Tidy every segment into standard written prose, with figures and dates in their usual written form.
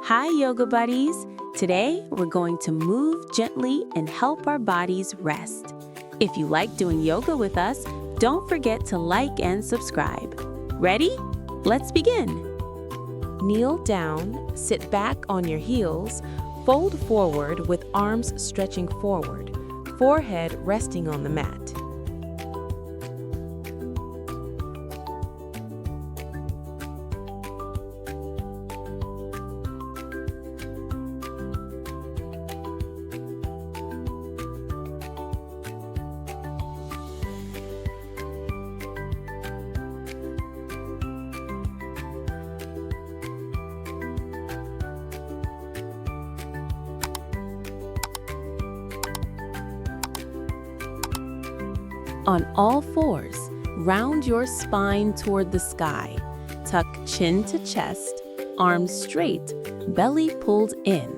Hi, yoga buddies. Today, we're going to move gently and help our bodies rest. If you like doing yoga with us, don't forget to like and subscribe. Ready? Let's begin. Kneel down, sit back on your heels, fold forward with arms stretching forward, forehead resting on the mat. On all fours, round your spine toward the sky. Tuck chin to chest, arms straight, belly pulled in.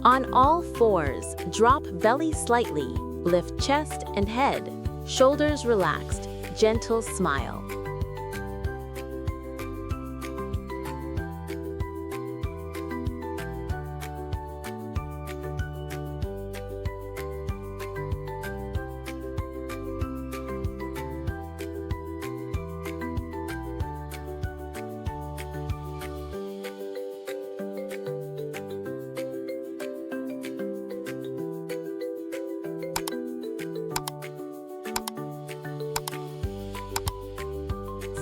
On all fours, drop belly slightly, lift chest and head, shoulders relaxed, gentle smile.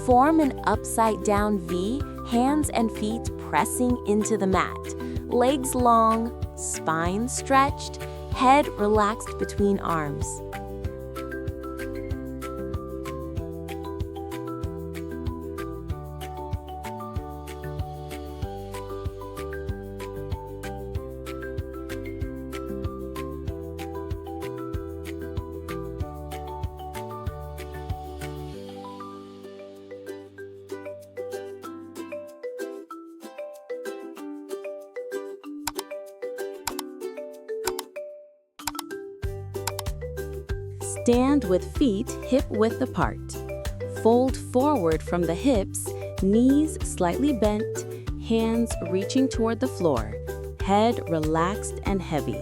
Form an upside-down V, hands and feet pressing into the mat. Legs long, spine stretched, head relaxed between arms. Stand with feet hip-width apart. Fold forward from the hips, knees slightly bent, hands reaching toward the floor, head relaxed and heavy.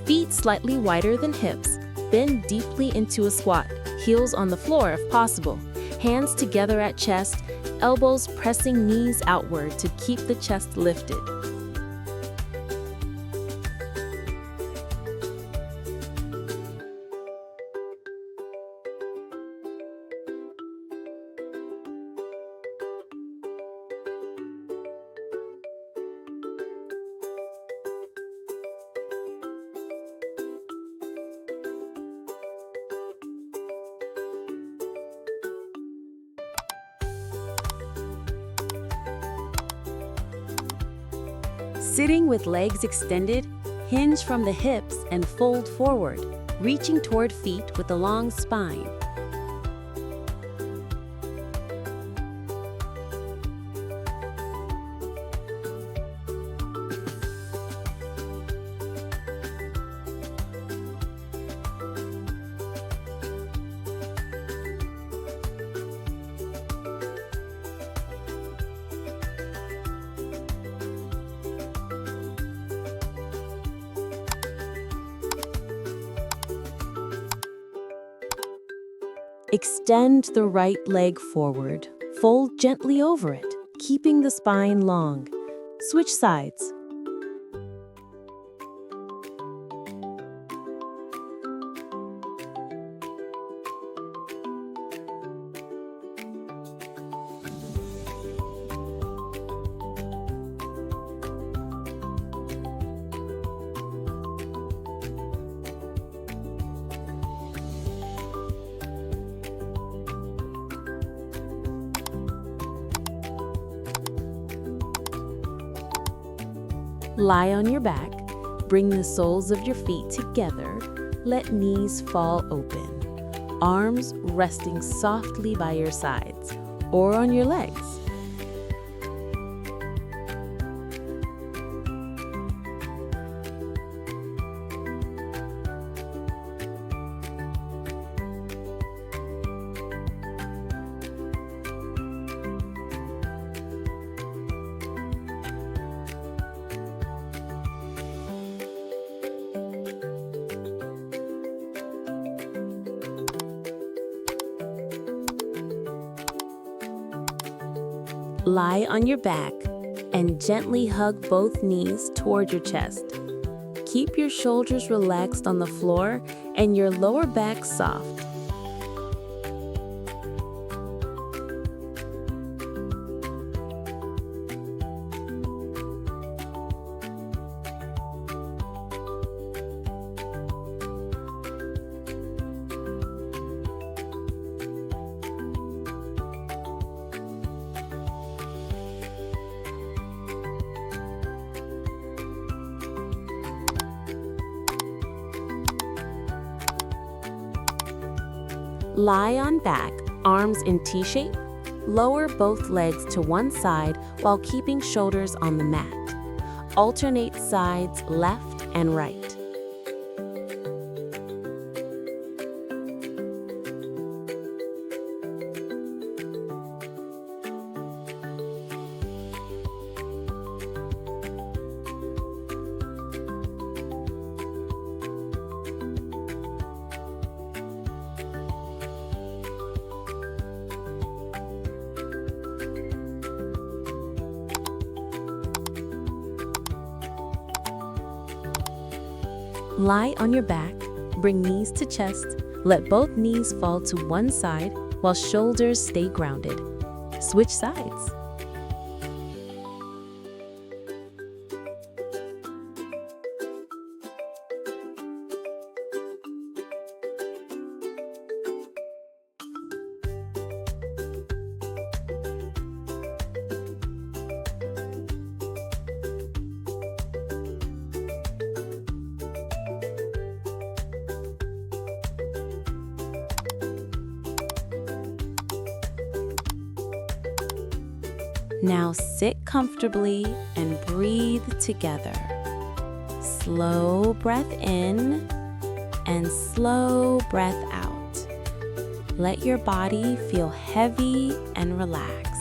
Feet slightly wider than hips, bend deeply into a squat, heels on the floor if possible. Hands together at chest, elbows pressing knees outward to keep the chest lifted. Sitting with legs extended, hinge from the hips and fold forward, reaching toward feet with a long spine. Extend the right leg forward. Fold gently over it, keeping the spine long. Switch sides. Lie on your back. Bring the soles of your feet together. Let knees fall open. Arms resting softly by your sides or on your legs. Lie on your back and gently hug both knees toward your chest. Keep your shoulders relaxed on the floor and your lower back soft. Lie on back, arms in T-shape. Lower both legs to one side while keeping shoulders on the mat. Alternate sides left and right. Lie on your back, bring knees to chest, let both knees fall to one side while shoulders stay grounded. Switch sides. Now sit comfortably and breathe together. Slow breath in and slow breath out. Let your body feel heavy and relaxed.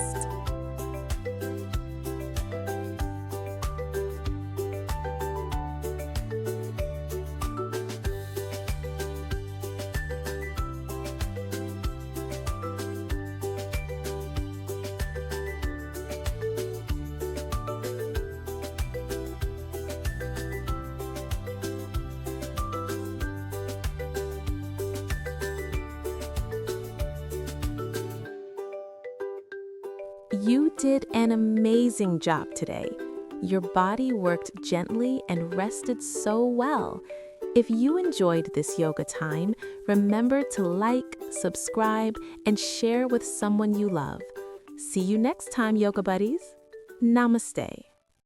You did an amazing job today. Your body worked gently and rested so well. If you enjoyed this yoga time, remember to like, subscribe, and share with someone you love. See you next time, yoga buddies. Namaste.